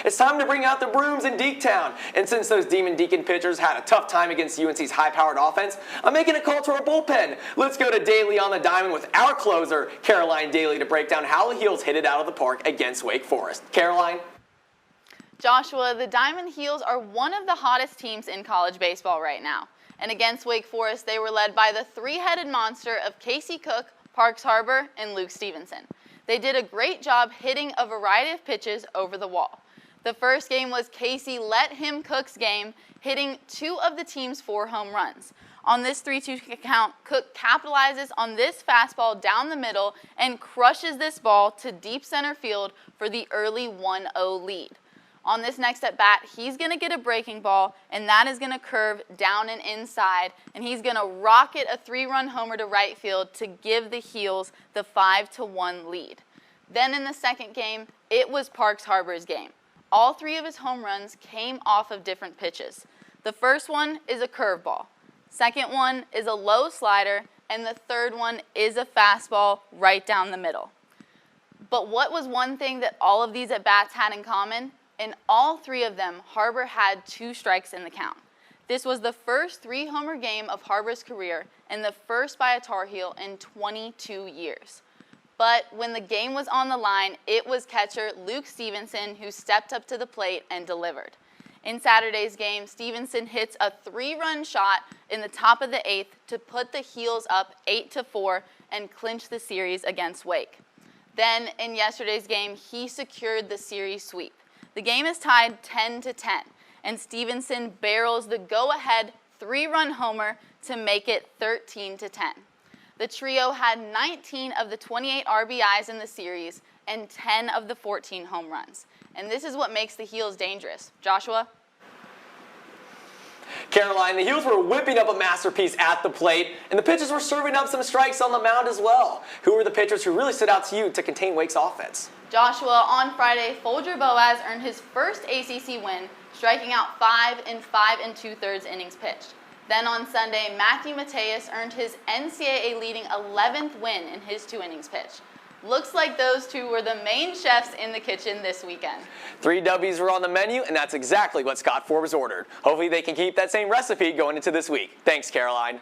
it's time to bring out the brooms in Deektown. And since those Demon Deacon pitchers had a tough time against UNC's high-powered offense, I'm making a call to our bullpen. Let's go to Daly on the diamond with our closer, Caroline Daly, to break down how the Heels hit it out of the park against Wake Forest. Caroline? Joshua, the Diamond Heels are one of the hottest teams in college baseball right now. And against Wake Forest, they were led by the three-headed monster of Casey Cook, Parks Harbor, and Luke Stevenson. They did a great job hitting a variety of pitches over the wall. The first game was Casey let him Cook's game, hitting 2 of the team's 4 home runs. On this 3-2 count, Cook capitalizes on this fastball down the middle and crushes this ball to deep center field for the early 1-0 lead. On this next at bat, he's going to get a breaking ball, and that is going to curve down and inside, and he's going to rocket a 3-run homer to right field to give the Heels the 5-1 lead. Then in the second game, it was Parks Harbor's game. All 3 of his home runs came off of different pitches. The first one is a curveball. Second one is a low slider, and the third one is a fastball right down the middle. But what was one thing that all of these at-bats had in common? In all 3 of them, Harbor had 2 strikes in the count. This was the first 3-homer game of Harbor's career and the first by a Tar Heel in 22 years. But when the game was on the line, it was catcher Luke Stevenson who stepped up to the plate and delivered. In Saturday's game, Stevenson hits a 3-run shot in the top of the 8th to put the Heels up 8-4 and clinch the series against Wake. Then in yesterday's game, he secured the series sweep. The game is tied 10-10, and Stevenson barrels the go-ahead 3-run homer to make it 13-10. The trio had 19 of the 28 RBIs in the series and 10 of the 14 home runs. And this is what makes the Heels dangerous. Joshua? Caroline, the Heels were whipping up a masterpiece at the plate, and the pitchers were serving up some strikes on the mound as well. Who were the pitchers who really stood out to you to contain Wake's offense? Joshua, on Friday, Folger Boaz earned his first ACC win, striking out 5 in 5 2/3 innings pitched. Then on Sunday, Matthew Mateus earned his NCAA leading 11th win in his 2 innings pitched. Looks like those 2 were the main chefs in the kitchen this weekend. 3 W's were on the menu, and that's exactly what Scott Forbes ordered. Hopefully they can keep that same recipe going into this week. Thanks, Caroline.